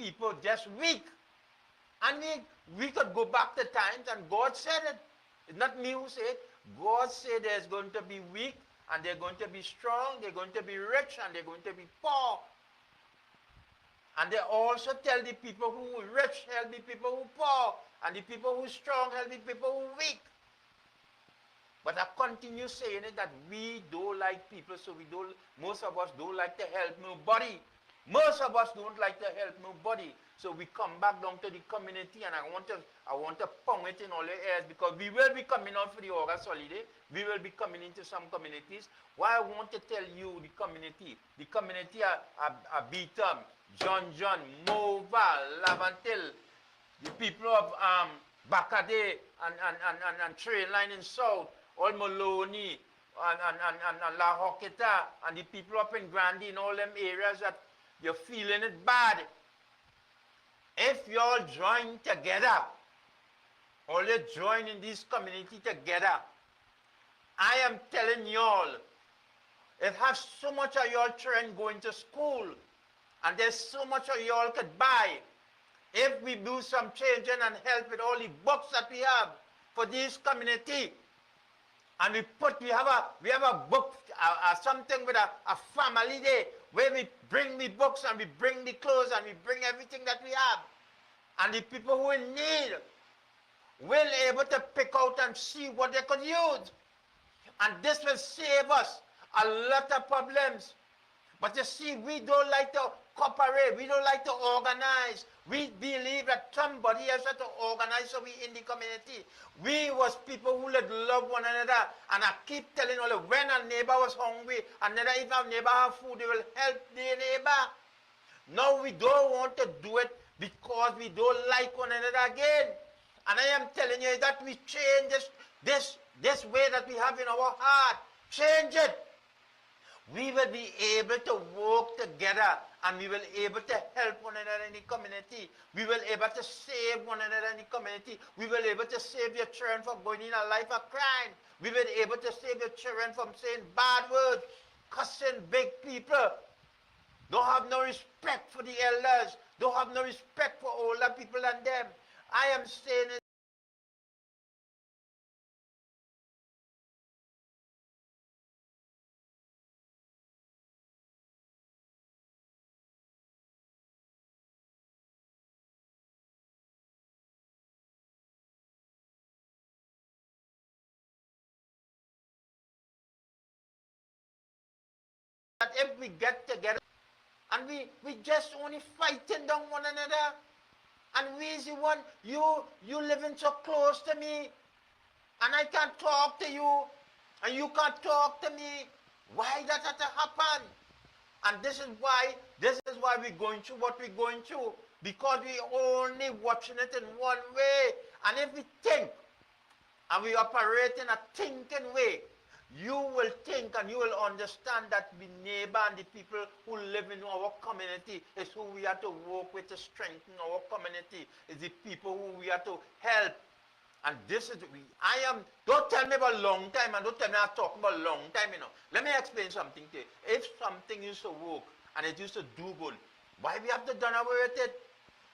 people just weak. And we could go back to times, and God said it. It's not me who said it. God said there's going to be weak, and they're going to be strong, they're going to be rich, and they're going to be poor. And they also tell the people who are rich help the people who are poor, and the people who are strong help the people who are weak. But I continue saying it that we don't like people, so most of us don't like to help nobody. Most of us don't like to help nobody. So we come back down to the community, and I want to pound it in all your ears, because we will be coming out for the August holiday. We will be coming into some communities. Why I want to tell you the community are Beetham, John, Mova, Lavantil, the people of Bakade and Train Line in South, all Maloney and La Hoqueta, and the people up in Grandy, in all them areas that you're feeling it bad. If you all join together, all you join in this community together, I am telling you all, it has so much of your children going to school, and there's so much of you all could buy. If we do some changing and help with all the books that we have for this community, and we have a book, something with a family day, where we bring the books and we bring the clothes and we bring everything that we have. And the people who in need will able to pick out and see what they could use. And this will save us a lot of problems. But you see, we don't like to cooperate. We don't like to organize. We believe that somebody else has to organize, so we in the community. We was people who would love one another. And I keep telling all of when a neighbor was hungry, and then if our neighbor have food, they will help their neighbor. Now we don't want to do it because we don't like one another again. And I am telling you that we change this way that we have in our heart. Change it. We will be able to work together, and we will be able to help one another in the community. We will be able to save one another in the community. We will be able to save your children from going in a life of crime. We will be able to save your children from saying bad words, cussing big people. Don't have no respect for the elders. Don't have no respect for older people than them. I am saying it. That if we get together and we just only fighting down one another, and we is the one, you living so close to me, and I can't talk to you, and you can't talk to me. Why that had to happen? And this is why we're going through what we're going through, because we only watching it in one way. And if we think and we operate in a thinking way, you will think and you will understand that the neighbor and the people who live in our community is who we have to work with to strengthen our community. Is the people who we have to help. And this is, don't tell me about long time, and don't tell me I'm talking about long time, Let me explain something to you. If something used to work and it used to do good, why we have to done away with it?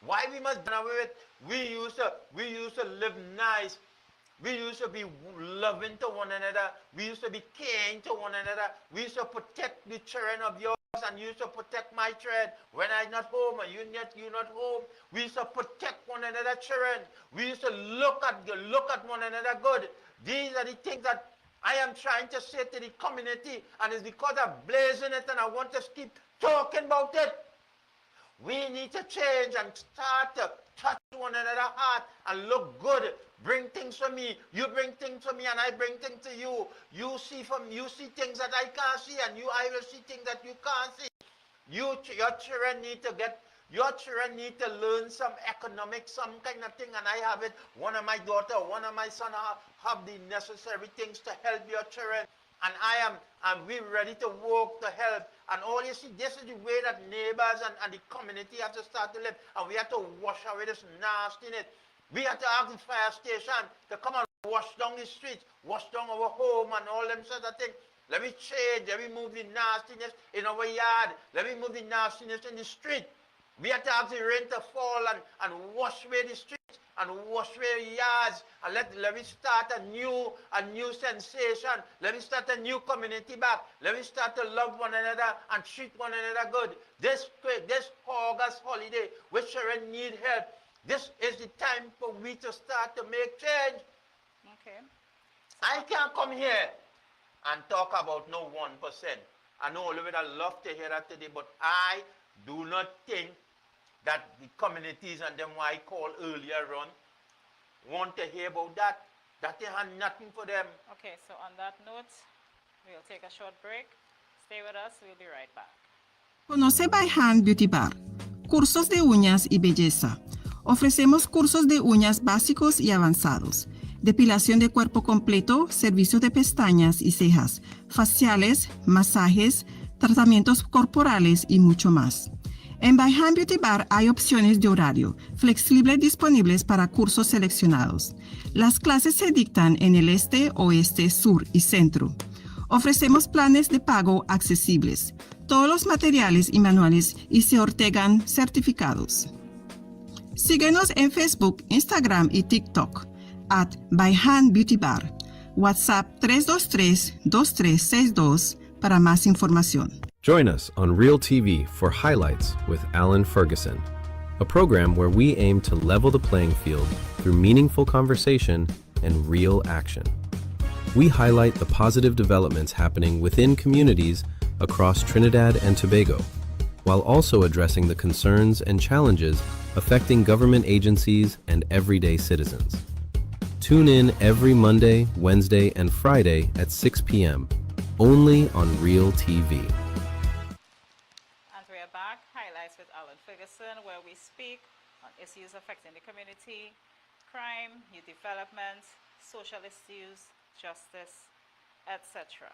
Why we must done away with it? We used to live nice. We used to be loving to one another. We used to be caring to one another. We used to protect the children of yours, and you used to protect my children when I'm not home and you're not home. We used to protect one another children. We used to look at one another good. These are the things that I am trying to say to the community, and it's because I'm blazing it and I want to keep talking about it. We need to change and start to touch one another's heart and look good. Bring things for me. You bring things for me, and I bring things to you. You see things that I can't see, and I will see things that you can't see. Your children need to learn some economics, some kind of thing, and I have it. One of my daughter, one of my son have the necessary things to help your children. And we're ready to work to help. And all you see, this is the way that neighbors and the community have to start to live. And we have to wash away this nastiness. We have to ask the fire station to come and wash down the streets, wash down our home and all them sort of things. Let me change, let me move the nastiness in our yard. Let me move the nastiness in the street. We have to have the rain to fall and wash away the streets and wash away yards and let me start a new sensation. Let me start a new community back. Let me start to love one another and treat one another good. This August holiday, we children need help. This is the time for we to start to make change. Okay. I can't come here and talk about no 1%. I know all of it, I love to hear that today, but I do not think that the communities and them who I called earlier on want to hear about that. That they have nothing for them. Okay, so on that note, we'll take a short break. Stay with us, we'll be right back. Conoce By Hand Beauty Bar. Cursos de uñas y belleza. Ofrecemos cursos de uñas básicos y avanzados, depilación de cuerpo completo, servicios de pestañas y cejas, faciales, masajes, tratamientos corporales y mucho más. En By Hand Beauty Bar hay opciones de horario flexibles disponibles para cursos seleccionados. Las clases se dictan en el este, oeste, sur y centro. Ofrecemos planes de pago accesibles. Todos los materiales y manuales y se otorgan certificados. Síguenos en Facebook, Instagram y TikTok @By Hand Beauty Bar. WhatsApp 323-2362 para más información. Join us on Real TV for Highlights with Alan Ferguson, a program where we aim to level the playing field through meaningful conversation and real action. We highlight the positive developments happening within communities across Trinidad and Tobago, while also addressing the concerns and challenges affecting government agencies and everyday citizens. Tune in every Monday, Wednesday, and Friday at 6 p.m., only on Real TV. And we are back, Highlights with Alan Ferguson, where we speak on issues affecting the community, crime, youth development, social issues, justice, etc.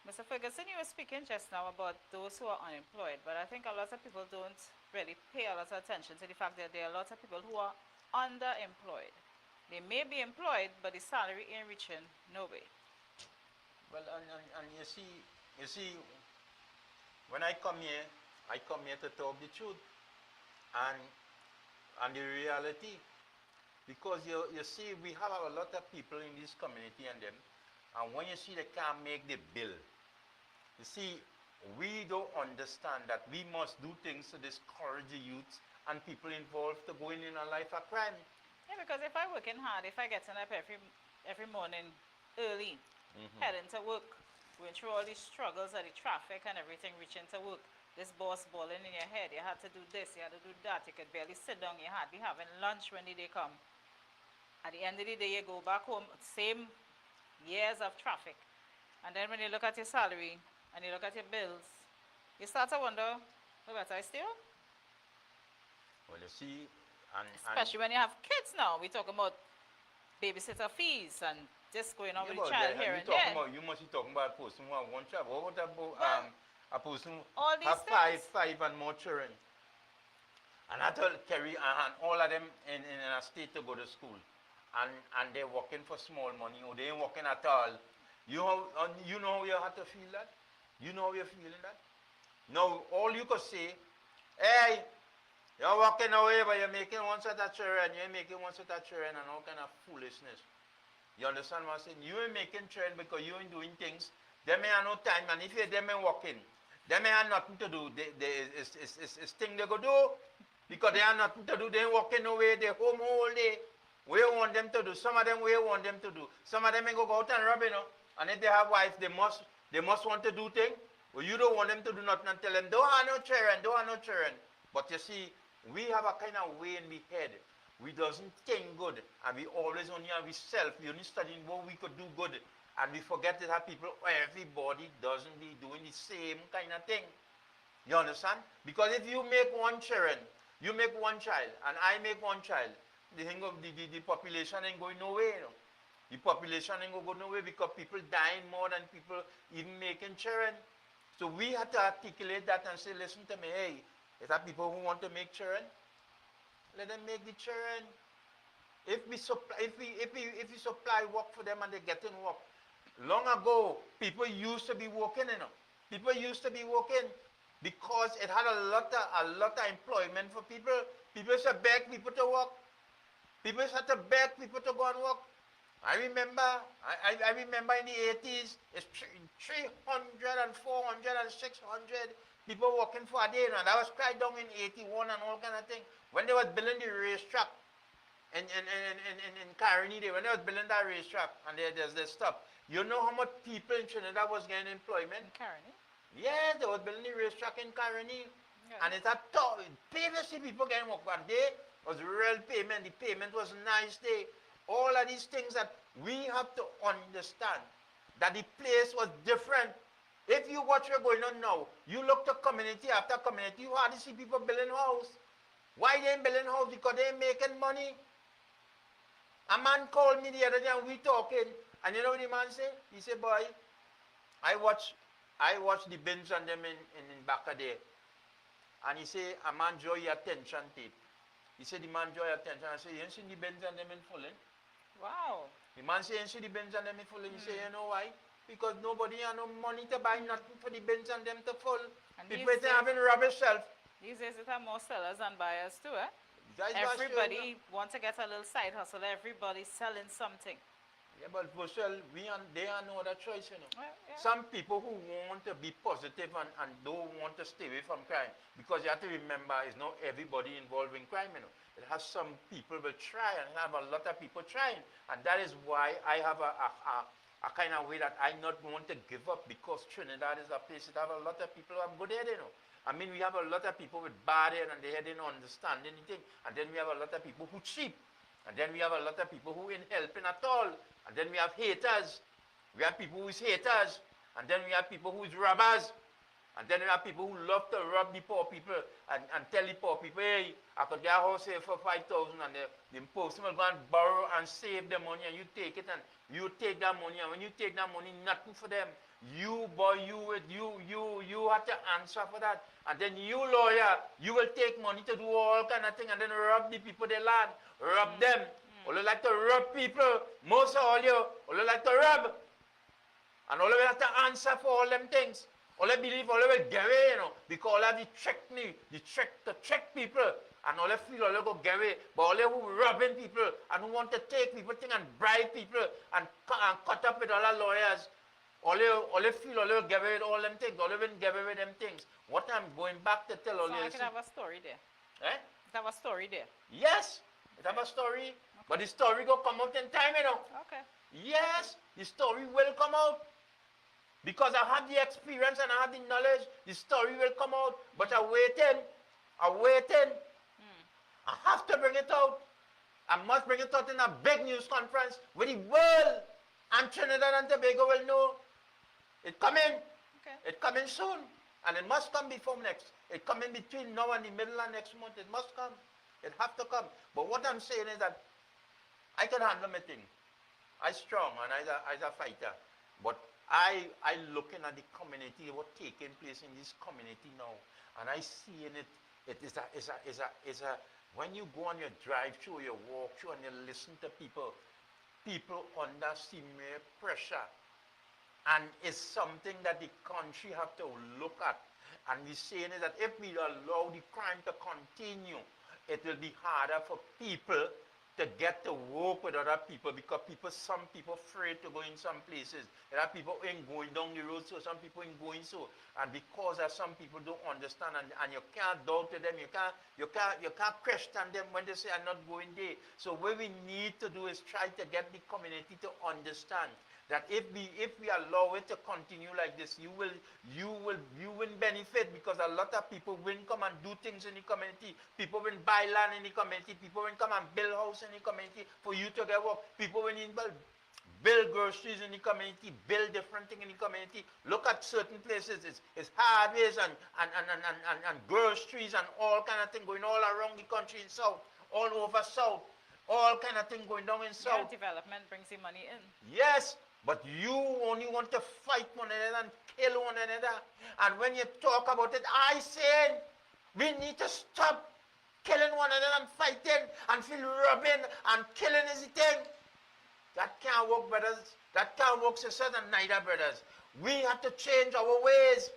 Mr. Ferguson, you were speaking just now about those who are unemployed, but I think a lot of people don't really pay a lot of attention to the fact that there are a lot of people who are underemployed. They may be employed, but the salary ain't reaching no way. Well, and you see, when I come here to talk the truth and the reality. Because you see, we have a lot of people in this community and them, and when you see they can't make the bill, you see, we don't understand that we must do things to discourage the youth and people involved to going in a life of crime. Yeah, because if I'm working hard, if I get up every morning early, heading to work, going through all these struggles of the traffic and everything, reaching to work, this boss balling in your head, you had to do this, you had to do that, you could barely sit down, you hardly having lunch when the day come. At the end of the day, you go back home, same years of traffic. And then when you look at your salary and you look at your bills, you start to wonder, what better I steal? Well, you see, especially when you have kids now. We talk about babysitter fees and just going on with the child here and there. You must be talking about a person who have one child. What about a person who all these have five and more children? And I told Kerry and all of them in a state to go to school. And they're working for small money or they ain't working at all. You know how you have to feel that? You know how you're feeling that? Now, all you could say, hey, you're walking away, but you're making one set of children, you're making one set of children and all kind of foolishness. You understand what I'm saying? You ain't making children because you ain't doing things. They may have no time, and if them ain't working, they may have nothing to do. It's thing they go do because they have nothing to do. They ain't working away, they're home all day. We want them to do. Some of them we want them to do. Some of them may go out and rob, And if they have wife, they must want to do things. Well, you don't want them to do nothing and tell them, don't have no children, don't have no children. But you see, we have a kind of way in the head. We doesn't think good. And we always only have ourselves. We only studying what we could do good. And we forget that everybody doesn't be doing the same kind of thing. You understand? Because if you make one children, you make one child, and I make one child, the population ain't going nowhere. The population ain't going to go nowhere because people dying more than people even making children. So we have to articulate that and say, listen to me, hey, if there are people who want to make children, let them make the children. If we supply work for them and they're getting work, long ago people used to be working, People used to be working. because it had a lot of employment for people. People used to beg people to work. People used to beg people to go and work. I remember in the 80s, it's 300 and 400 and 600 people working for a day. And that was cried down in 81 and all kind of thing. When they was building the racetrack in Caroni, when they was building that racetrack and there's this stuff, you know how much people in Trinidad was getting employment? Caroni? Yeah, they was building the racetrack in Caroni. Yeah. And it's a tough, previously people getting work, but they was real payment. The payment was nice day. All of these things that we have to understand, that the place was different. If you watch what's going on now, you look to community after community, you hardly see people building house. Why they ain't building house? Because they ain't making money. A man called me the other day and we talking, and you know what the man say? He said, boy, I watch the bins on them in back of there. And he say, a man draw your attention tape. He said, the man draw your attention. I say, you ain't seen the bins on them in full, eh? Wow. The man say, you see the bins on them in full. And he say, you know why? Because nobody has no money to buy nothing for the bins on them to full. And People these say having rubbish shelf. These days it are more sellers than buyers too, eh? Guys, what show Everybody want to get a little side hustle. Everybody's selling something. you? Yeah, but Bushel, they have no other choice, you know. Well, yeah. Some people who want to be positive and don't want to stay away from crime, because you have to remember, it's not everybody involved in crime, you know. It has some people will try, and have a lot of people trying, and that is why I have a kind of way that I not want to give up, because Trinidad is a place that have a lot of people who have good head, you know. I mean, we have a lot of people with bad head and they didn't understand anything, and then we have a lot of people who cheap, and then we have a lot of people who ain't helping at all, and then we have haters. We have people who's haters, and then we have people who's robbers, and then we have people who love to rob the poor people and tell the poor people, hey, I could get a house here for 5,000, and the person will go and borrow and save the money, and you take it, and you take that money, and when you take that money, nothing for them. You have to answer for that. And then you, lawyer, you will take money to do all kind of thing and then rob the people they land, rob them. All you like to rob people, most of all you like to rob. And all you have to answer for all them things. All you believe, all you will get away, you know, because all of the trick people, and all you feel all you go get away. But all you who robbing people and who want to take people thing and bribe people and cut up with all the lawyers, all you feel all you get away with all them things, all you will get away with them things. What I'm going back to tell all So you I is, could have a story there. eh? Have a story there. Yes, it have a story, but the story go come out in time, you know. Okay. Yes, the story will come out. Because I have the experience and I have the knowledge, the story will come out. But I'm waiting. I have to bring it out. I must bring it out in a big news conference where the world and Trinidad and Tobago will know. It's coming. Okay. It's coming soon. And it must come before next. It coming between now and the middle of next month. It must come. It have to come. But what I'm saying is that I can handle my thing. I'm strong and I'm a fighter. But I looking at the community, what's taking place in this community now, and I see in it, it is a when you go on your drive through, you walk through, and you listen to people under severe pressure, and it's something that the country have to look at. And we're saying is that if we allow the crime to continue, it will be harder for people to get to work with other people, because some people afraid to go in some places. There are people who ain't going down the road, so some people ain't going so. And because some people don't understand, and you can't doubt to them, you can't question them when they say I'm not going there. So what we need to do is try to get the community to understand that if we allow it to continue like this, you will benefit, because a lot of people will come and do things in the community. People will buy land in the community. People will come and build house in the community for you to get work. People will build groceries in the community, build different things in the community. Look at certain places. It's hardwares and groceries and all kind of thing going all around the country in South, all over South. All kind of thing going down in Yeah, South. development brings the money in. Yes, but you only want to fight one another and kill one another. And when you talk about it, I say we need to stop killing one another and fighting and feel robbing and killing is the thing. That can't work, brothers. That can't work, sisters, and neither, brothers. We have to change our ways.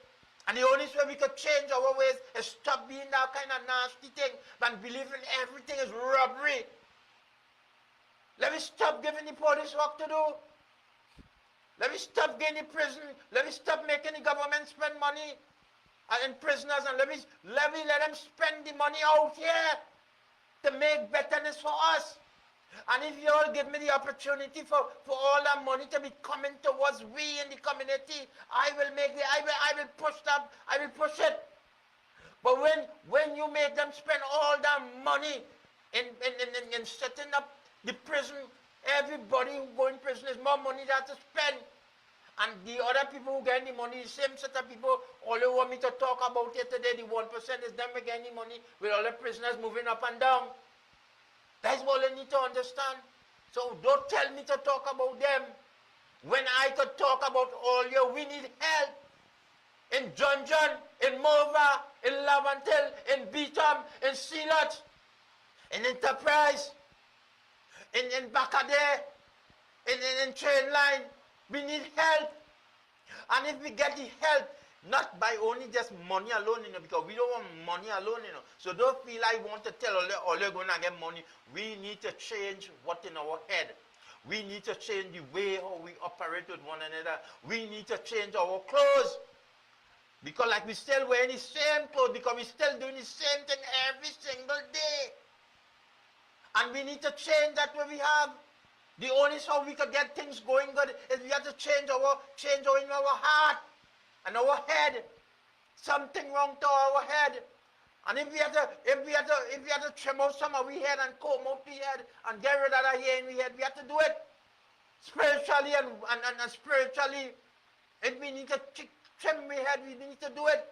And the only way we could change our ways is stop being that kind of nasty thing and believing everything is robbery. Let me stop giving the police work to do. Let me stop getting the prison. Let me stop making the government spend money in prisoners, and let them spend the money out here to make betterness for us. And if you all give me the opportunity for all that money to be coming towards we in the community, I will push that, I will push it. But when you make them spend all that money in setting up the prison, everybody who go in prison is more money they have to spend. And the other people who get the money, the same set of people, all they want me to talk about here today, the 1% is them getting the money with all the prisoners moving up and down. That's what I need to understand. So don't tell me to talk about them when I could talk about all you. We need help. In John, in Mova, in Lavantil, in Beetham, in Sealot, in Enterprise, in Bacadere, in Train Line. We need help. And if we get the help, not by only just money alone, because we don't want money alone, So don't feel I want to tell all you're going to get money. We need to change what's in our head. We need to change the way how we operate with one another. We need to change our clothes. Because like we still wearing the same clothes, because we still doing the same thing every single day. And we need to change that way we have. The only way we could get things going good is we have to change in our heart and our head. Something wrong to our head. And if we have to trim out some of our head and comb out the head and get rid of that hair in the head, we have to do it. Spiritually and spiritually. If we need to trim our head, we need to do it.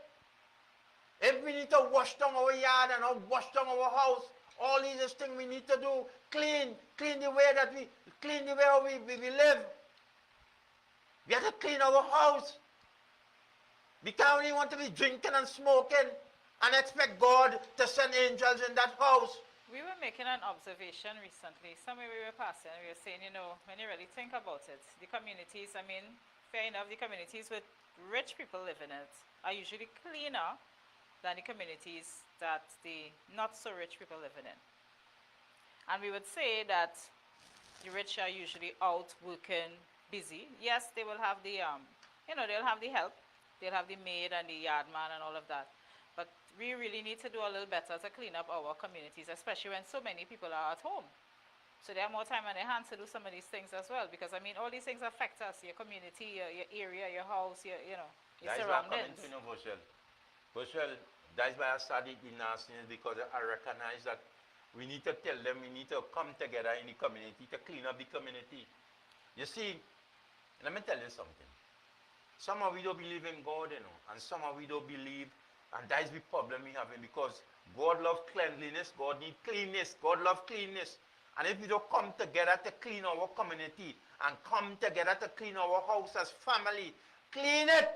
If we need to wash down our yard and wash down our house, all these things we need to do. Clean the way how we live. We have to clean our house. We can't only want to be drinking and smoking and expect God to send angels in that house. We were making an observation recently. Somewhere we were passing and we were saying, when you really think about it, the communities, fair enough, the communities with rich people living in it are usually cleaner than the communities that the not so rich people living in. And we would say that the rich are usually out working, busy. Yes, they will have the, they'll have the help. They'll have the maid and the yard man and all of that. But we really need to do a little better to clean up our communities, especially when so many people are at home. So they have more time on their hands to do some of these things as well. Because, all these things affect us, your community, your area, your house, your surroundings. Bushwell, that's why I started the nastiness, because I recognize that we need to tell them we need to come together in the community to clean up the community. You see, let me tell you something. Some of we don't believe in God, and some of we don't believe, and that's the problem we have, because God loves cleanliness, God needs cleanness, God loves cleanness. And if we don't come together to clean our community and come together to clean our house as family, clean it.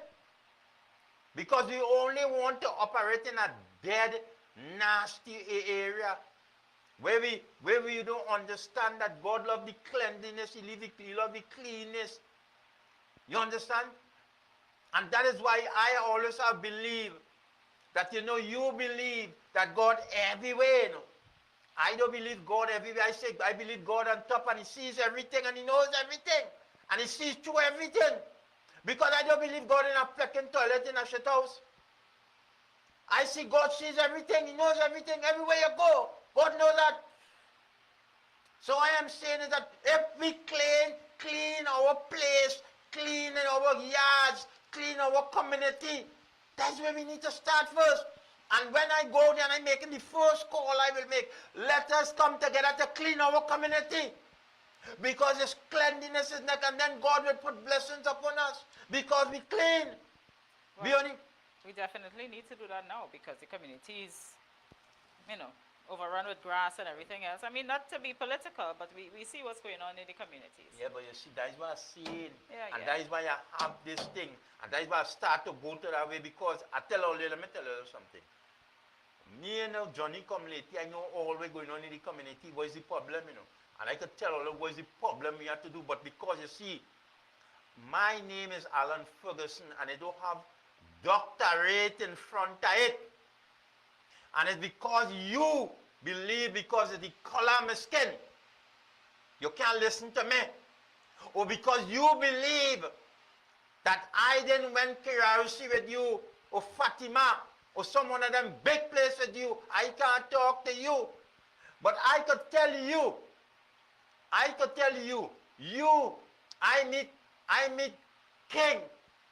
Because we only want to operate in a dead, nasty area where we don't understand that God loves the cleanliness, He loves the cleanness. You understand? And that is why I always have believed that, you believe that God everywhere, I don't believe God everywhere. I believe God on top, and He sees everything and He knows everything. And He sees through everything. Because I don't believe God in a flecking toilet in a shit house. I see God sees everything. He knows everything everywhere you go. God knows that. So I am saying is that if we clean our place, clean our yards, clean our community, that's where we need to start first. And when I go there and I'm making the first call I will make, let us come together to clean our community. Because His cleanliness is not, and then God will put blessings upon us. Because we clean. Well, we definitely need to do that now, because the community is, overrun with grass and everything else. Not to be political, but we see what's going on in the communities. Yeah, but you see, that is what I'm saying. Yeah. That is why I have this thing. And that is why I start to go to that way, because let me tell you something. Me and Johnny come lately, I know all what's going on in the community. What is the problem, And I could tell all what is the problem we have to do. But because you see, my name is Alan Ferguson, and I don't have doctorate in front of it. And it's because you believe because of the color of my skin, you can't listen to me. Or because you believe that I didn't went Kirarusi with you, or Fatima, or some one of them big place with you, I can't talk to you. But I could tell you, I meet king,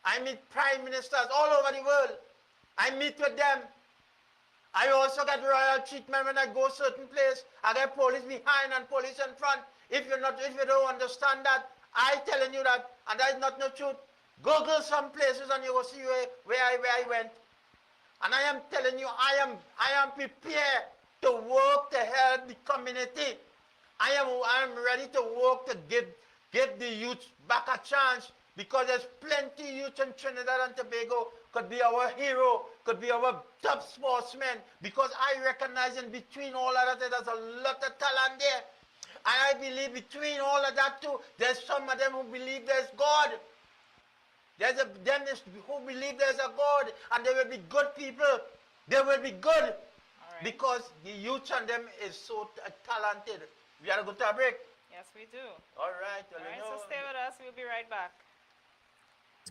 I meet prime ministers all over the world. I meet with them. I also get royal treatment when I go certain place. I get police behind and police in front. If you don't understand that, I telling you that, and that is not no truth. Google some places and you will see where I went. And I am telling you, I am prepared to work to help the community. I am ready to work to give the youth back a chance, because there's plenty youth in Trinidad and Tobago could be our hero, could be our top sportsman, because I recognize in between all of that there's a lot of talent there. And I believe between all of that too, there's some of them who believe there's God. There's them who believe there's a God, and they will be good people. They will be good, because the youth and them is so talented. We are going to a break. Yes, we do. All right. All right, so stay with us. We'll be right back.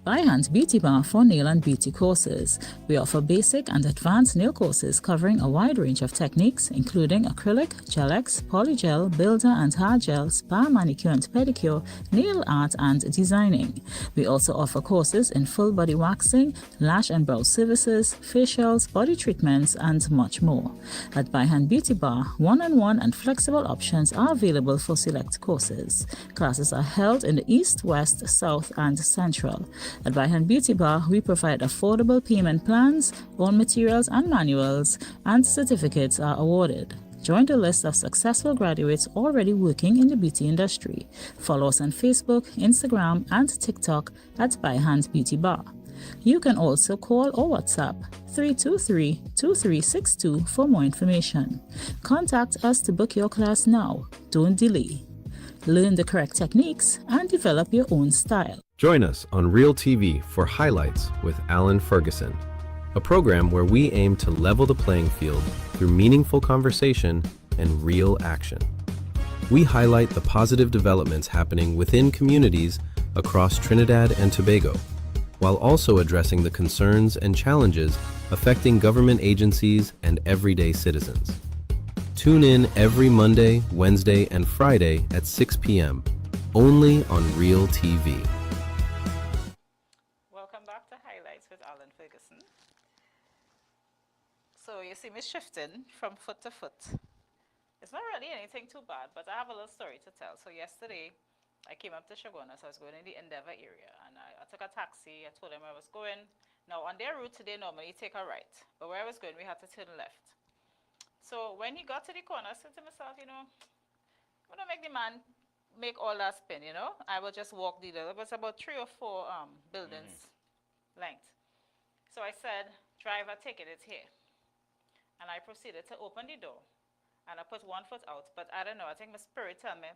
By Hands Beauty Bar for nail and beauty courses. We offer basic and advanced nail courses covering a wide range of techniques, including acrylic, gel-X, polygel, builder and hard gel, spa, manicure and pedicure, nail art and designing. We also offer courses in full body waxing, lash and brow services, facials, body treatments and much more. At By Hand Beauty Bar, one-on-one and flexible options are available for select courses. Classes are held in the East, West, South and Central. At By Hand Beauty Bar, we provide affordable payment plans, own materials and manuals, and certificates are awarded. Join the list of successful graduates already working in the beauty industry. Follow us on Facebook, Instagram, and TikTok at By Hand Beauty Bar. You can also call or WhatsApp 323-2362 for more information. Contact us to book your class now. Don't delay. Learn the correct techniques and develop your own style. Join us on Real TV for Highlights with Alan Ferguson, a program where we aim to level the playing field through meaningful conversation and real action. We highlight the positive developments happening within communities across Trinidad and Tobago, while also addressing the concerns and challenges affecting government agencies and everyday citizens. Tune in every Monday, Wednesday, and Friday at 6 p.m. only on Real TV. Welcome back to Highlights with Alan Ferguson. So you see me shifting from foot to foot. It's not really anything too bad, but I have a little story to tell. So yesterday, I came up to Shogunas. I was going in the Endeavour area, and I took a taxi. I told them where I was going. Now, on their route today, normally you take a right, but where I was going, we had to turn left. So when he got to the corner, I said to myself, I'm going to make the man make all that spin, I will just walk it was about 3 or 4 buildings length. So I said, driver, take it, it's here. And I proceeded to open the door, and I put one foot out, but I don't know, I think my spirit told me,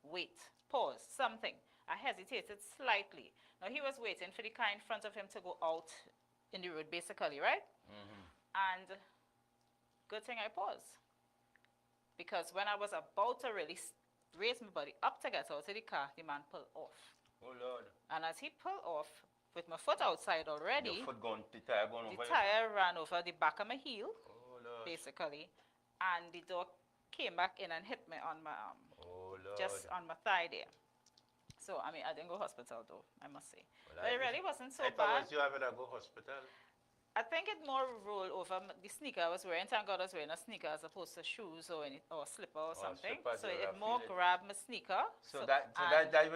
wait, pause, something. I hesitated slightly. Now he was waiting for the car in front of him to go out in the road, basically, right? And good thing I paused, because when I was about to really raise my body up to get out of the car, the man pulled off. Oh Lord. And as he pulled off, with my foot outside already, Your foot the tire going over the tire ran over the back of my heel, Oh Lord. basically, and the door came back in and hit me on my arm, Oh Lord. just on my thigh there. So, I mean, I didn't go hospital though, I must say. Well, But it really wasn't so if I bad. was you, I would have go hospital. I think it more rolled over the sneaker I was wearing. Thank God I was wearing a sneaker as opposed to shoes or a slipper or something. slipper, So you it would have more feel it. grabbed my sneaker. That's what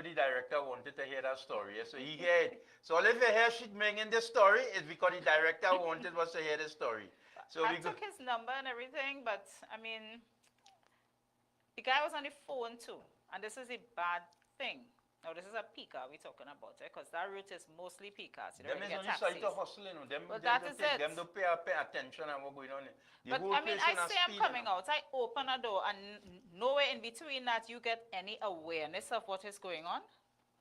the director wanted to hear that story. So he heard. So if you hear shit in the story, it's because the director wanted us to hear the story. So I we took his number and everything, but I mean, the guy was on the phone too, and this is a bad thing. Now this is a Pika we're talking about, because that route is mostly Pikas. You don't them really is get on the side taxis. to hustle, Them, Well, them that don't is take- it. Them don't pay attention on what's going on. The But whole I mean, place I in a say I'm speed, coming out. I open a door, and nowhere in between that you get any awareness of what is going on.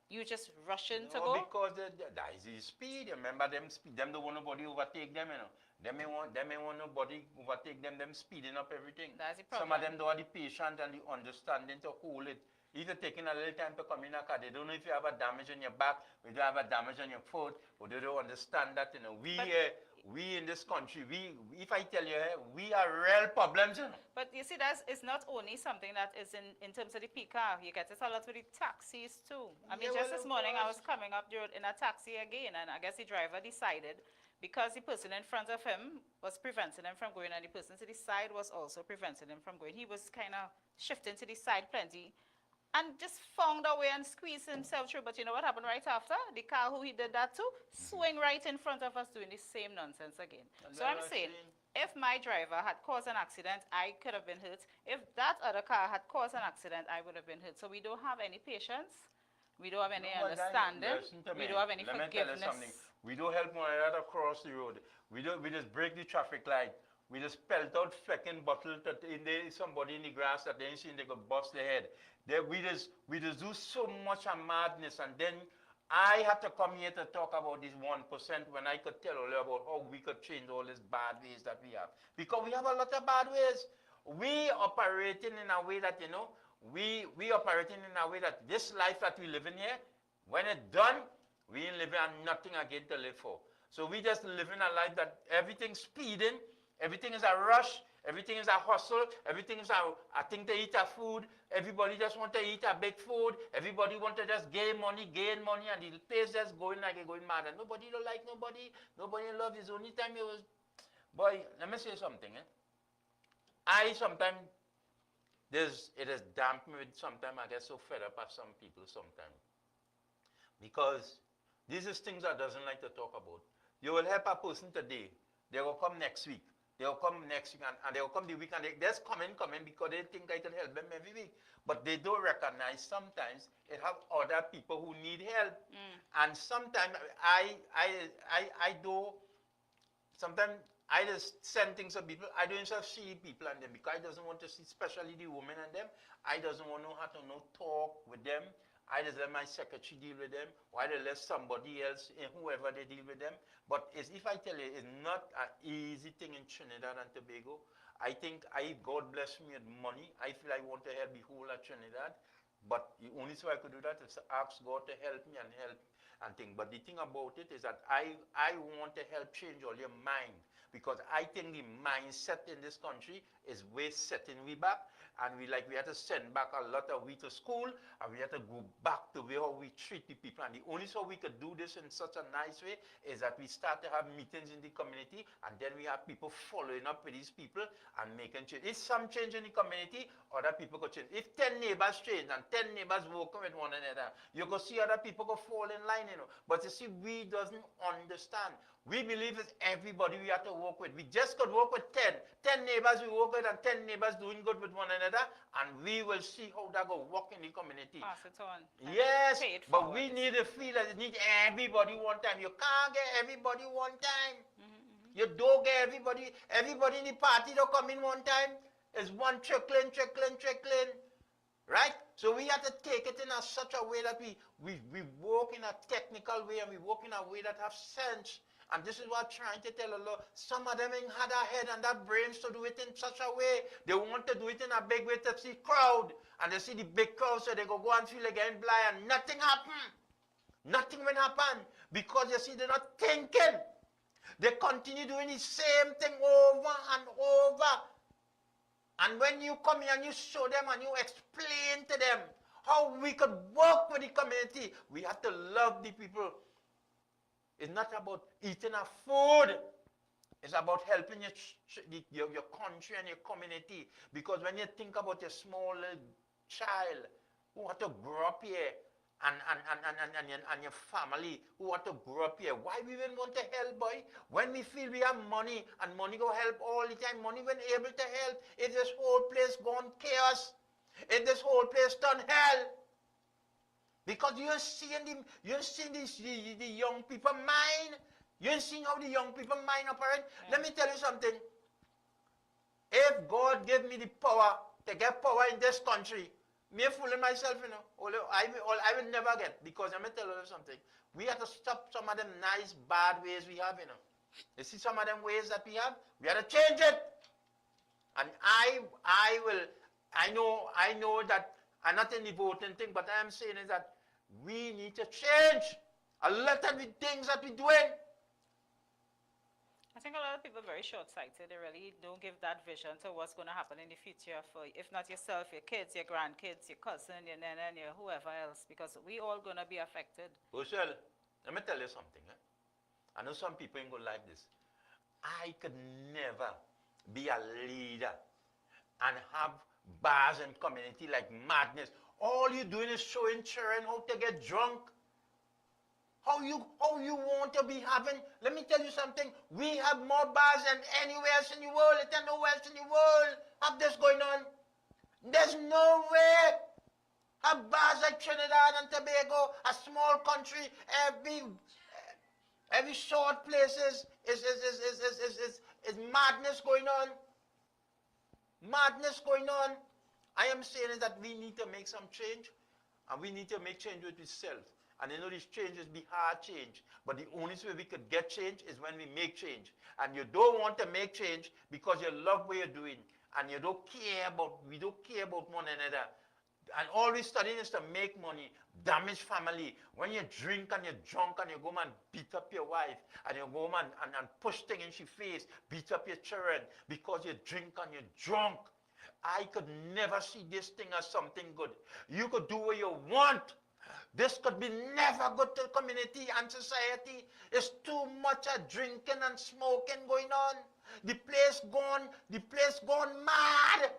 You just rushing to No, go? because that is the speed. Remember them speed. Them don't want nobody overtake them, you know. Them ain't want nobody overtake them. Them speeding up everything. That's the Some of problem. them don't have the patience and the understanding to hold it. If you're taking a little time to come in a car, they don't know if you have a damage on your back, or you don't have a damage on your foot, or they don't understand that, you know. We in this country, if I tell you, we are real problems, you know. But you see, it's not only something that is in terms of the peak car. You get it a lot with the taxis too. I mean, Yeah, just well, this of morning I course. was coming up in a taxi again, and I guess the driver decided, because the person in front of him was preventing him from going, and the person to the side was also preventing him from going. He was kind of shifting to the side plenty, and just found a way and squeezed himself through. But you know what happened right after? The car who he did that to swing right in front of us doing the same nonsense again. And So then I'm I saying, see- if my driver had caused an accident, I could have been hurt. If that other car had caused an accident, I would have been hurt. So we don't have any patience. We don't have any No, but then, understanding. listen to We me. don't have any Let me tell you something. forgiveness. We don't help one another cross the road. We just break the traffic light. We just pelt out fecking bottle in there, somebody in the grass that they ain't seen, they go bust their head. We just do so much of madness, and then I have to come here to talk about this 1% when I could tell you about how we could change all these bad ways that we have. Because we have a lot of bad ways. We operating in a way that, you know, we operating in a way that this life that we live in here, when it's done, we ain't living and nothing again to live for. So we just living a life that everything's speeding, everything is a rush, everything is a hustle, everything is a thing to eat a food. Everybody just want to eat a big food. Everybody want to just gain money, and the place just going like it's going mad. And nobody don't like nobody. Nobody love. It's the only time it was. Boy, let me say something. I sometimes it has damped me with sometimes I get so fed up at some people sometimes. Because these are things I doesn't like to talk about. You will help a person today. They will come next week. They will come next week and they will come the week and they just coming because they think I can help them every week. But they don't recognize sometimes it have other people who need help. And sometimes I just send things to people. I don't just see people and them because I doesn't want to see, especially the women and them. I doesn't want to know how to talk with them. I just let my secretary deal with them, or I just let somebody else, whoever they deal with them. But if I tell you, it's not an easy thing in Trinidad and Tobago. I think God bless me with money. I feel I want to help the whole of Trinidad. But the only way I could do that is to ask God to help me and think. But the thing about it is that I want to help change all your mind. Because I think the mindset in this country is way setting we back. And we had to send back a lot of we to school, and we had to go back to how we treat the people. And the only way we could do this in such a nice way is that we start to have meetings in the community, and then we have people following up with these people and making change. If some change in the community, other people could change. If 10 neighbors change and 10 neighbors working with one another, you go see other people go fall in line, you know. But you see, we doesn't understand. We believe it's everybody we have to work with. We just could work with 10. 10 neighbors we work with and 10 neighbors doing good with one another, and we will see how that go work in the community. Pass it on. and Yes, pay it but forward. we need to feel that it needs everybody one time. You can't get everybody one time. You don't get everybody in the party to come in one time. It's one trickling. Right? So we have to take it in such a way that we work in a technical way, and we work in a way that have sense. And this is what I'm trying to tell a lot. Some of them ain't had a head and that brains to do it in such a way. They want to do it in a big way to see crowd. And they see the big crowd, so they go and feel again blind, and nothing happen. Nothing will happen. Because you see, they're not thinking. They continue doing the same thing over and over. And when you come here and you show them and you explain to them how we could work with the community, we have to love the people. It's not about eating a food. It's about helping your country and your community. Because when you think about your small child who want to grow up here, and your family who want to grow up here, why we even want to help, boy? When we feel we have money, and money go help all the time, money when able to help, if this whole place gone chaos, if this whole place done hell. Because you're seeing the young people mind. You're seeing how the young people mind operate. Yeah. Let me tell you something. If God gave me the power to get power in this country, Me fooling myself, you know. All I will never get, because I'm going to tell you something. We have to stop some of them nice, bad ways we have, you know. You see some of them ways that we have? We have to change it. And I know that I'm not in the voting thing, but I am saying is that we need to change a lot of the things that we're doing. I think a lot of people are very short-sighted. They really don't give that vision to what's going to happen in the future for, if not yourself, your kids, your grandkids, your cousin, your nana, your whoever else, because we all going to be affected. Rochelle, let me tell you something. I know some people ain't going to like this. I could never be a leader and have bars and community like madness. All you're doing is showing children how to get drunk. How you want to be having, let me tell you something, we have more bars than anywhere else in the world. There's nowhere else in the world have this going on. There's no way. Have bars like Trinidad and Tobago, a small country, every short places is madness going on. Madness going on. I am saying is that we need to make some change, and we need to make change with ourselves. And you know, these changes be hard change, but the only way we could get change is when we make change. And you don't want to make change because you love what you're doing, and you don't care about, we don't care about one another. And all we're studying is to make money, damage family. When you drink and you're drunk and you go and beat up your wife, and you go and push things in your face, beat up your children because you drink and you're drunk. I could never see this thing as something good. You could do what you want. This could be never good to the community and society. It's too much of drinking and smoking going on. The place gone mad.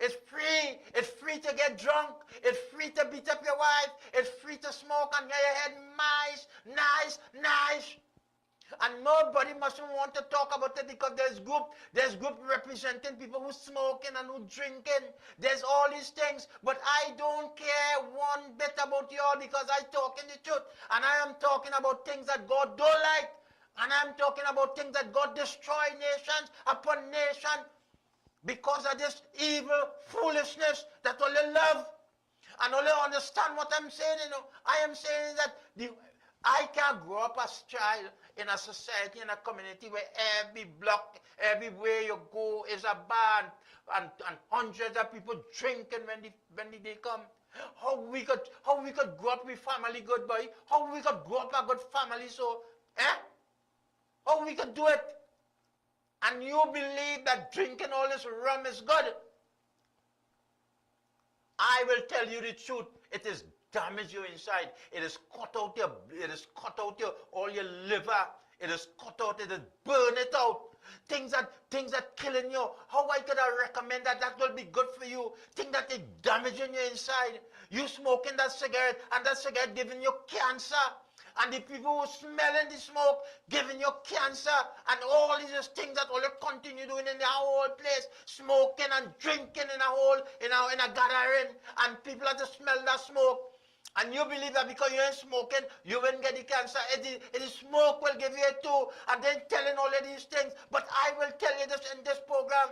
It's free to get drunk, it's free to beat up your wife, it's free to smoke and get your head nice. And nobody mustn't want to talk about it because there's group representing people who smoking and who drinking. There's all these things, but I don't care one bit about y'all because I talking the truth. And I am talking about things that God don't like. And I'm talking about things that God destroy nations upon nation because of this evil foolishness that only love and only understand what I'm saying. You know, I am saying that I can't grow up as a child in a society, in a community where every block, everywhere you go is a bar and hundreds of people drinking when the day come. How we could grow up with family good, boy? How we could grow up a good family so, How we could do it? And you believe that drinking all this rum is good? I will tell you the truth. It is damage you inside. It is cut out your all your liver. It is cut out, it is burn it out. Things that killing you. How I could I recommend that will be good for you? Things that is damaging you inside. You smoking that cigarette and that cigarette giving you cancer. And the people who smelling the smoke giving you cancer. And all these things that all you continue doing in the whole place. Smoking and drinking in a gathering. And people have to smell that smoke. And you believe that because you ain't smoking, you won't get the cancer. The smoke will give you it too. And then telling all of these things. But I will tell you this in this program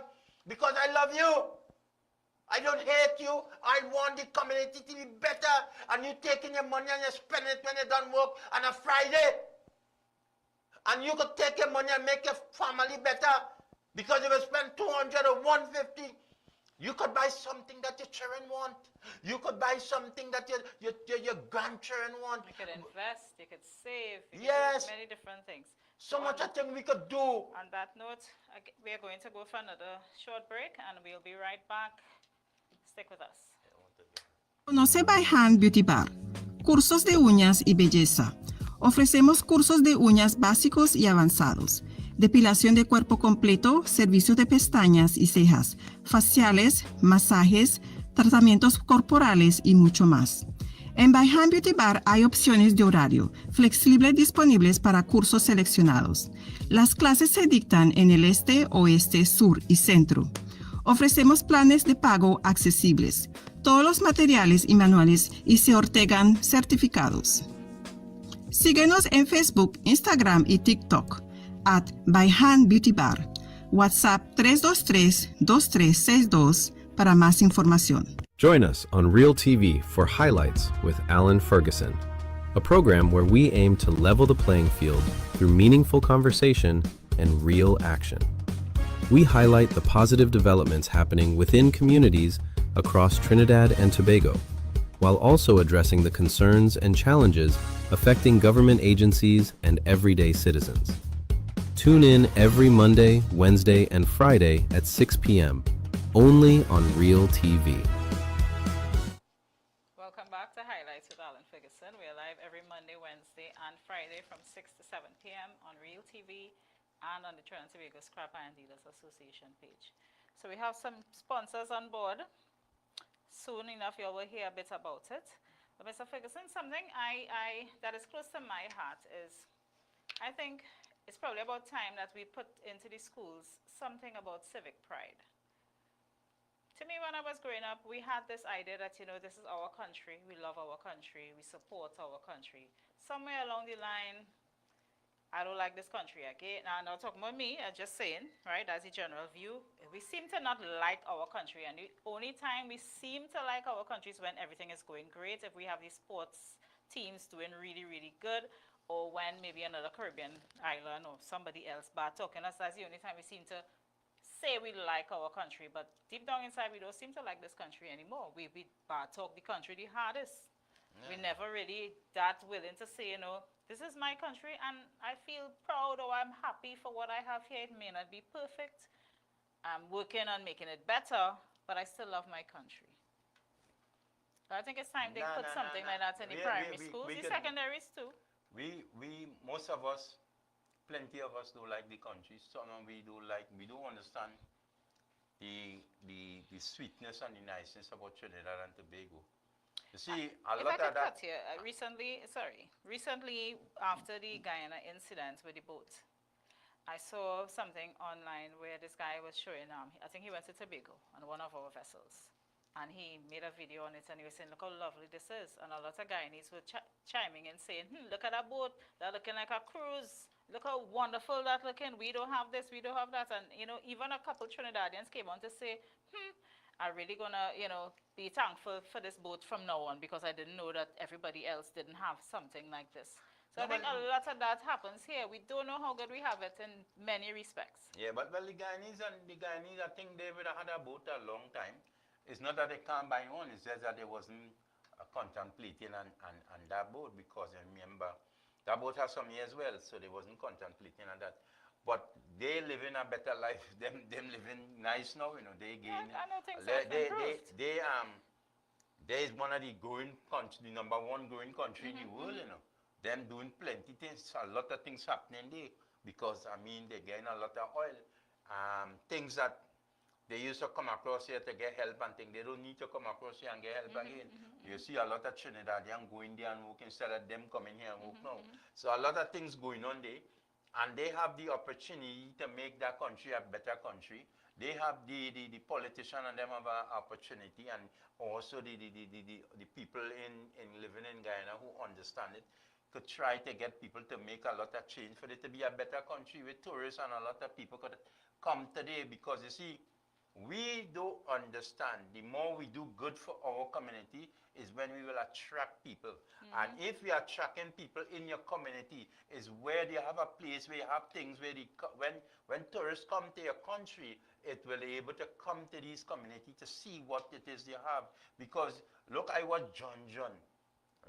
because I love you. I don't hate you. I want the community to be better. And you taking your money and you spending it when you done work on a Friday. And you could take your money and make your family better. Because if you spend 200 or 150, you could buy something that your children want. You could buy something that your grandchildren want. You could invest, you could save, you yes. could do many different things. So much of things we could do. On that note, we are going to go for another short break and we'll be right back. Stick with us. Conoce By Hand Beauty Bar. Cursos de uñas y belleza. Ofrecemos cursos de uñas básicos y avanzados. Depilación de cuerpo completo, servicios de pestañas y cejas, faciales, masajes, tratamientos corporales y mucho más. En By Hand Beauty Bar hay opciones de horario flexibles disponibles para cursos seleccionados. Las clases se dictan en el este, oeste, sur y centro. Ofrecemos planes de pago accesibles. Todos los materiales y manuales y se otorgan certificados. Síguenos en Facebook, Instagram y TikTok. By Hand Beauty Bar. WhatsApp 323-2362 para más información. Join us on Real TV for Highlights with Alan Ferguson, a program where we aim to level the playing field through meaningful conversation and real action. We highlight the positive developments happening within communities across Trinidad and Tobago, while also addressing the concerns and challenges affecting government agencies and everyday citizens. Tune in every Monday, Wednesday, and Friday at 6 p.m. only on Real TV. Welcome back to Highlights with Alan Ferguson. We are live every Monday, Wednesday, and Friday from 6 to 7 p.m. on Real TV and on the Trinidad and Tobago Scrap Iron Dealers Association page. So we have some sponsors on board. Soon enough, you will hear a bit about it. But Mr. Ferguson, something that is close to my heart is, I think it's probably about time that we put into the schools something about civic pride. To me, when I was growing up, we had this idea that, this is our country, we love our country, we support our country. Somewhere along the line, I don't like this country again. Now, I'm not talking about me, I'm just saying, right, as a general view, we seem to not like our country. And the only time we seem to like our country is when everything is going great, if we have these sports teams doing really, really good, or when maybe another Caribbean island or somebody else bad talking us. That's the only time we seem to say we like our country, but deep down inside we don't seem to like this country anymore. We bad talk the country the hardest. Yeah. We're never really that willing to say, this is my country and I feel proud or I'm happy for what I have here. It may not be perfect. I'm working on making it better, but I still love my country. So I think it's time they put something like that in the primary schools, the secondaries too. Most of us, plenty of us do like the country. Some of we do understand the sweetness and the niceness about Trinidad and Tobago. You see, a lot of that. Recently, after the Guyana incident with the boat, I saw something online where this guy was showing, I think he went to Tobago on one of our vessels. And he made a video on it and he was saying, look how lovely this is. And a lot of Guyanese were chiming in saying, look at that boat, that's looking like a cruise. Look how wonderful that's looking. We don't have this, we don't have that. And, even a couple Trinidadians came on to say, I'm really going to, be thankful for this boat from now on because I didn't know that everybody else didn't have something like this. So I think a lot of that happens here. We don't know how good we have it in many respects. Yeah, but the Guyanese, I think they would have had a boat a long time. It's not that they can't buy one, it's just that they wasn't contemplating on that boat because remember, that boat has some years well, so they wasn't contemplating on that. But they living a better life, them living nice now, they gain. I know things have improved. They is one of the growing country, the number one growing country in the world, Them doing plenty things, a lot of things happening there because they gain a lot of oil. Things that they used to come across here to get help and things. They don't need to come across here and get help again. You see a lot of Trinidadians going there and work instead of them coming here and work now. So a lot of things going on there. And they have the opportunity to make that country a better country. They have the politician and them have an opportunity, and also the people in living in Guyana who understand it could try to get people to make a lot of change for it to be a better country with tourists, and a lot of people could come today because you see, we don't understand the more we do good for our community is when we will attract people. And if we are attracting people in your community is where they have a place where you have things where when tourists come to your country, it will be able to come to these communities to see what it is you have. Because look, I watch John,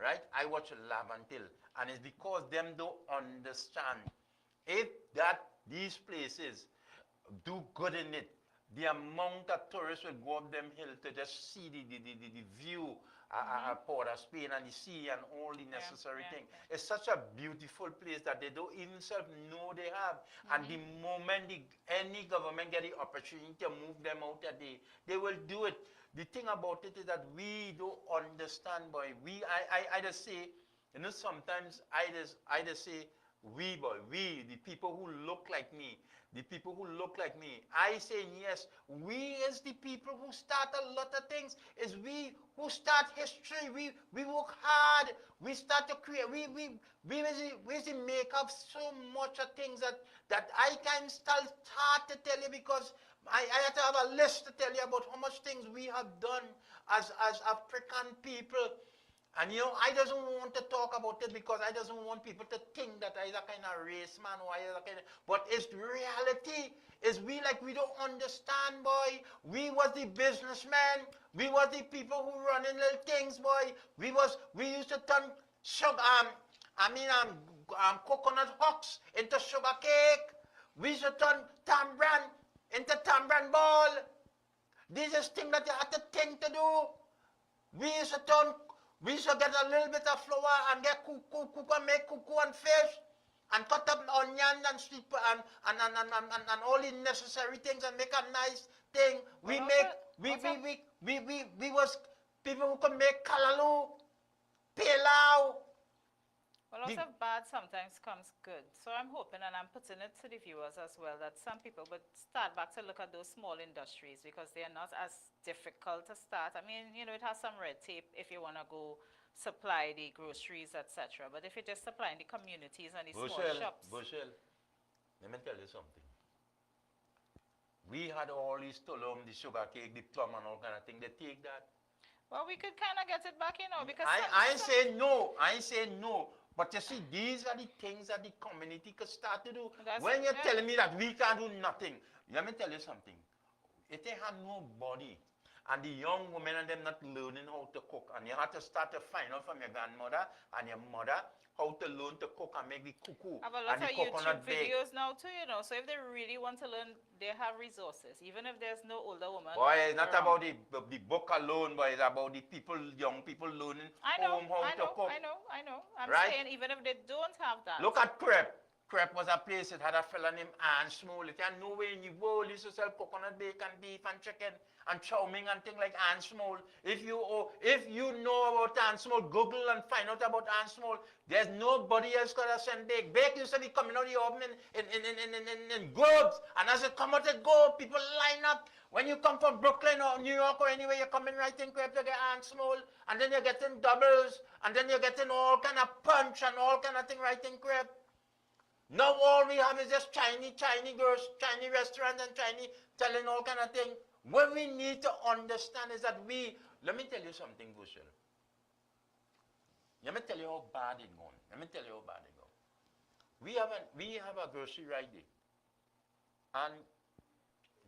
right? I watch Lavantil, and it's because them don't understand if these places do good in it, the amount of tourists will go up them hill to just see the view at Port of Spain and the sea and all the necessary things. It's such a beautiful place that they don't even know they have. And the moment any government get the opportunity to move them out of there, they will do it. The thing about it is that we don't understand, boy. I just say, sometimes I just say, we, the people who look like me, I saying yes, we is the people who start a lot of things. It's we who start history. We work hard. We start to create. We is the make of so much of things that I can start to tell you, because I have to have a list to tell you about how much things we have done as African people. And you know, I doesn't want to talk about it because I doesn't want people to think that I is a kind of race man or I is a kind of, but it's the reality. Is we don't understand, boy. We was the businessmen. We was the people who running little things, boy. We used to turn sugar, coconut hucks into sugar cake. We used to turn tambran into tambran ball. These is things that you have to think to do. We used to get a little bit of flour and get cuckoo and make cuckoo and fish and cut up onion and sweet and all the necessary things and make a nice thing. We was people who could make kalaloo, pilau. Well, also bad sometimes comes good. So I'm hoping, and I'm putting it to the viewers as well, that some people would start back to look at those small industries because they are not as difficult to start. I mean, you know, it has some red tape if you want to go supply the groceries, etc. But if you're just supplying the communities and the small shops. Bushel, let me tell you something. We had all these tolom, the sugar cake, the plum and all kind of thing. They take that. Well, we could kind of get it back, you know, because I ain't saying no. But you see, these are the things that the community could start to do. When you're telling me that we can't do nothing, let me tell you something. If they have nobody, and the young women and them not learning how to cook, and you have to start to find out from your grandmother and your mother how to learn to cook and make the cuckoo I have a lot and the of YouTube coconut bake. videos now too, you know. So if they really want to learn, they have resources. Even if there's no older woman. Boy, it's not around. about the book alone, but it's about the people, young people learning home how to cook. I know. I'm Right? saying even if they don't have that. Look at Crepe. Crepe was a place that had a fella named Anne Small. It had nowhere in the world used to sell coconut bacon, beef and chicken and chow mein and things like Anne Small. If you know about Anne Small, Google and find out about Anne Small. There's nobody else gonna send bake. Bake used to be coming out of the oven in globes. And as it come out it go, people line up. When you come from Brooklyn or New York or anywhere, you're coming right in Crepe to get Anne Small. And then you're getting doubles. And then you're getting all kind of punch and all kind of thing right in Crepe. Now all we have is just Chinese girls, Chinese restaurants and Chinese telling all kind of thing. What we need to understand is that let me tell you something, Bushel. Let me tell you how bad it gone. We have a grocery right there. And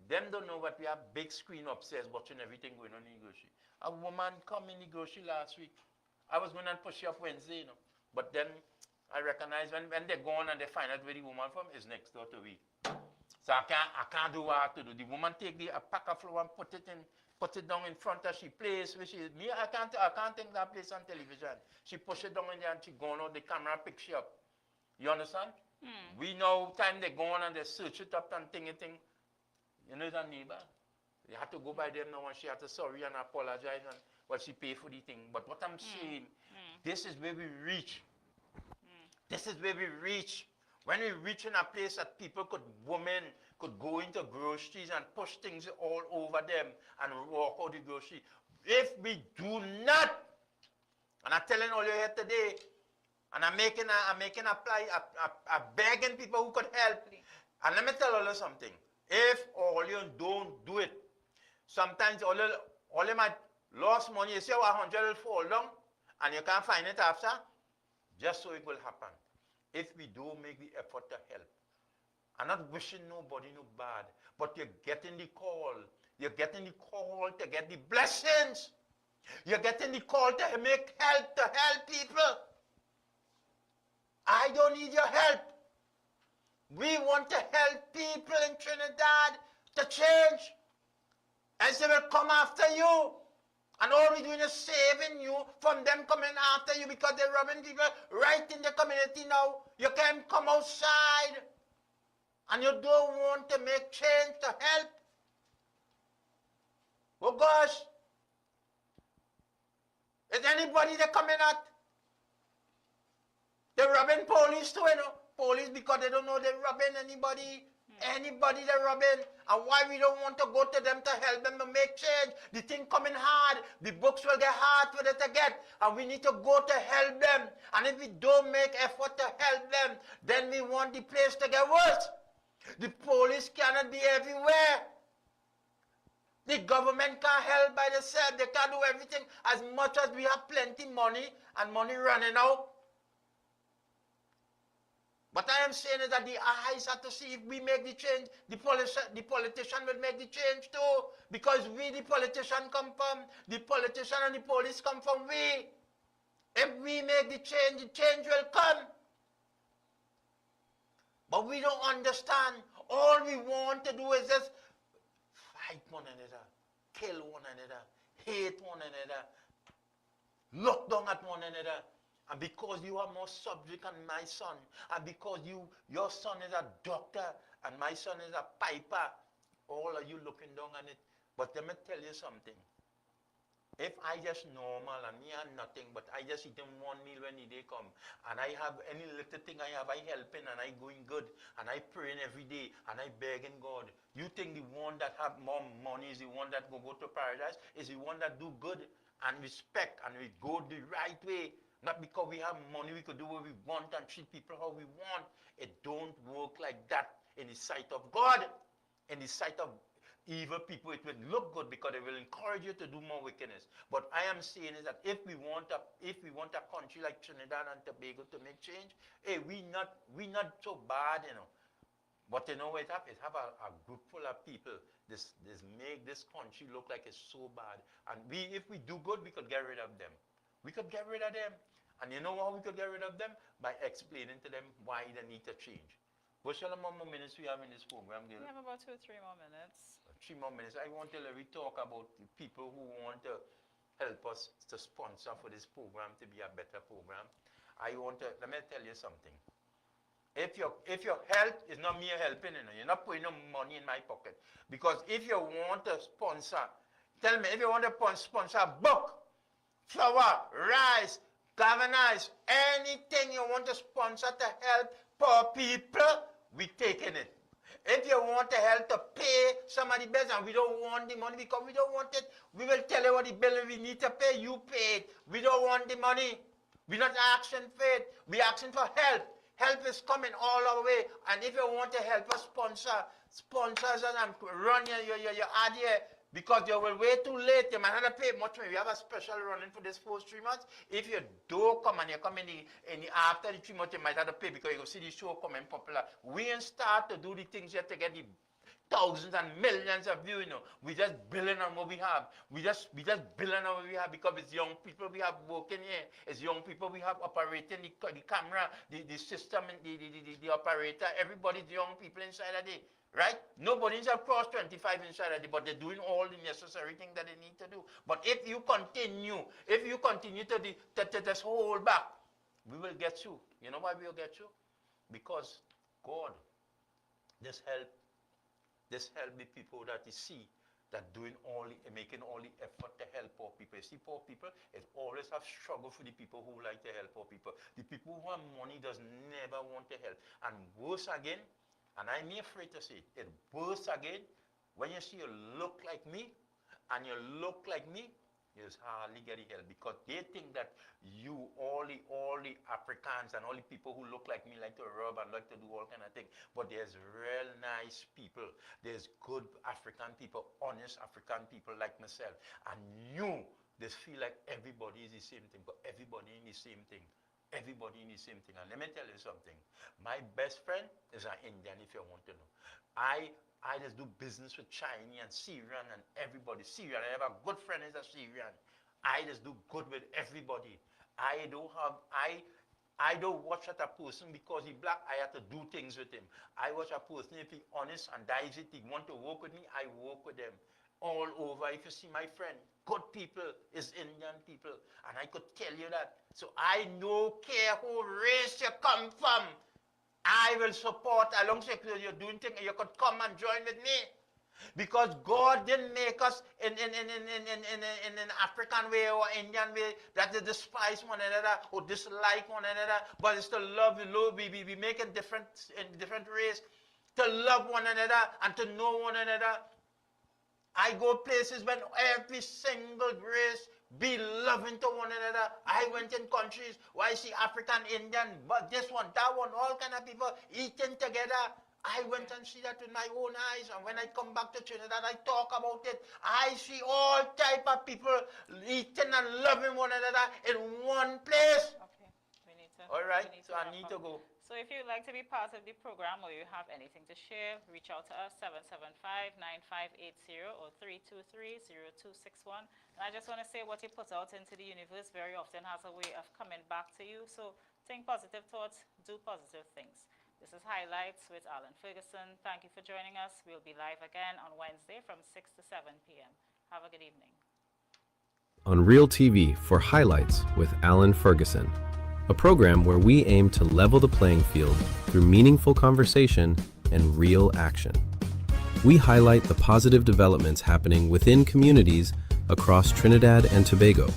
them don't know what we have big screen upstairs watching everything going on in the grocery. A woman come in the grocery last week. I was going to push her up Wednesday, you know. But then I recognize when they're gone and they find out where the woman from is next door to me. So I can't do what I have to do. The woman take a pack of flour and put it down in front of she place where I can't take that place on television. She push it down in there and she gone out, the camera picks she up. You understand? We know time they go on and they search it up and thing. You know, it's a neighbor. You have to go by them now and she had to sorry and apologize and she pay for the thing. But what I'm saying, this is where we reach. This is where we reach. When we reach in a place that women could go into groceries and push things all over them and walk out the grocery. If we do not, and I'm telling all you here today, and I'm begging people who could help. And let me tell you something. If all you don't do it, sometimes all you might lose money. You see how 100 will fall down and you can't find it after? Just so it will happen. If we do make the effort to help. I'm not wishing nobody no bad, but you're getting the call. You're getting the call to get the blessings. You're getting the call to make help, to help people. I don't need your help. We want to help people in Trinidad to change. Else they will come after you. And all we're doing is saving you from them coming after you because they're robbing people right in the community now. You can come outside and you don't want to make change to help. Oh gosh. Is anybody that coming at? They're robbing police too, you know. police because they don't know they're robbing anybody. Anybody they're robbing. And why we don't want to go to them to help them to make change. The thing coming hard. The books will get hard for them to get. And we need to go to help them. And if we don't make effort to help them, then we want the place to get worse. The police cannot be everywhere. The government can't help by themselves. They can't do everything. As much as we have plenty money and money running out. What I am saying is that the eyes have to see if we make the change, the politician will make the change too. Because we, the politician, come from, the politician and the police come from we. If we make the change will come. But we don't understand. All we want to do is just fight one another, kill one another, hate one another, look down at one another. And because you are more subject than my son, and because your son is a doctor, and my son is a piper, all of you looking down on it. But let me tell you something. If I just normal, and me and nothing, but I just eat them one meal when the day come, and I have any little thing I have, I helping, and I going good, and I praying every day, and I begging God. You think the one that have more money is the one that go to paradise? Is the one that do good, and respect, and we go the right way. Not because we have money, we could do what we want and treat people how we want. It don't work like that in the sight of God. In the sight of evil people, it will look good because they will encourage you to do more wickedness. But I am saying is that if we want a country like Trinidad and Tobago to make change, hey, we not so bad, you know. But you know what it have? It have a group full of people. This make this country look like it's so bad. And if we do good, we could get rid of them. We could get rid of them. And you know how we could get rid of them? By explaining to them why they need to change. What shall more minutes we have in this program, Gil? We have about 2 or 3 more minutes. 3 more minutes. I want to talk about the people who want to help us to sponsor for this program to be a better program. Let me tell you something. If your help is not me helping, you know, you're not putting no money in my pocket. Because if you want to sponsor, tell me, if you want to sponsor a book, flour, rice, galvanize, anything you want to sponsor to help poor people, we taking it. If you want to help to pay some of the bills and we don't want the money because we don't want it, we will tell you what the bill we need to pay, you pay it. We don't want the money. We're not asking for it. We're asking for help. Help is coming all our way. And if you want to help us sponsors and run your ad here, because you will wait too late, you might not have to pay much money. We have a special running for this first 3 months. If you don't come and you come in the after the 3 months, you might have to pay because you will see the show coming popular. We ain't start to do the things yet to get the thousands and millions of views, you know. We just building on what we have. We just building on what we have because it's young people we have working here. It's young people we have operating the camera, the system, and the operator. Everybody's young people inside of it. Right? Nobody's across 25 inside of it, but they're doing all the necessary things that they need to do. But if you continue to just hold back, we will get you. You know why we will get you? Because God, this help the people that you see that making all the effort to help poor people. You see, poor people, it always have struggle for the people who like to help poor people. The people who have money does never want to help. And worse again, and I'm afraid to say it worse again, when you see you look like me, and you look like me, you just hardly get the help because they think that you, all the Africans and all the people who look like me like to rob and like to do all kind of things. But there's real nice people. There's good African people, honest African people like myself. And you just feel like everybody is the same thing, but everybody in the same thing. Everybody in the same thing. And let me tell you something. My best friend is an Indian, if you want to know. I just do business with Chinese and Syrian and everybody. Syrian, I have a good friend who's a Syrian. I just do good with everybody. I don't watch at a person because he's black, I have to do things with him. I watch a person, if he's honest and dies it, he want to work with me, I work with them. All over, if you see my friend, good people is Indian people, and I could tell you that. So I don't care who race you come from. I will support alongside you're doing things, you could come and join with me. Because God didn't make us in an African way or Indian way that they despise one another or dislike one another, but it's to love. We make it different in different race, to love one another and to know one another. I go places when every single race be loving to one another. I went in countries where I see African, Indian, but this one, that one, all kind of people eating together. I went and see that with my own eyes, and when I come back to Trinidad, I talk about it. I see all type of people eating and loving one another in one place. Okay, we need to. All right, we so I wrap need up. to go. So if you'd like to be part of the program or you have anything to share, reach out to us 775-9580 or 323-0261. And I just want to say what you put out into the universe very often has a way of coming back to you. So think positive thoughts, do positive things. This is Highlights with Alan Ferguson. Thank you for joining us. We'll be live again on Wednesday from 6 to 7 p.m. Have a good evening. On Real TV for Highlights with Alan Ferguson, a program where we aim to level the playing field through meaningful conversation and real action. We highlight the positive developments happening within communities across Trinidad and Tobago,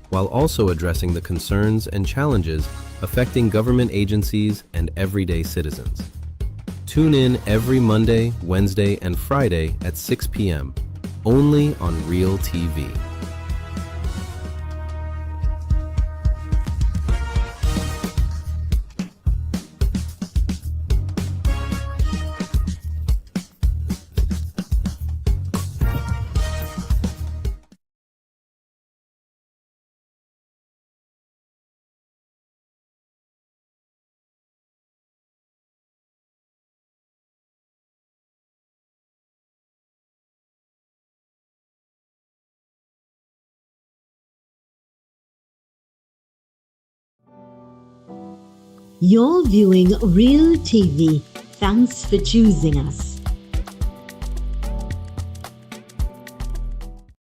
while also addressing the concerns and challenges affecting government agencies and everyday citizens. Tune in every Monday, Wednesday, and Friday at 6 p.m., only on Real TV. You're viewing Real TV. Thanks for choosing us.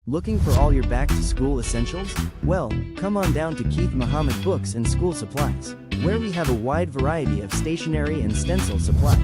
Looking for all your back-to-school essentials? Well, come on down to Keith Muhammad Books and School Supplies, where we have a wide variety of stationery and stencil supplies.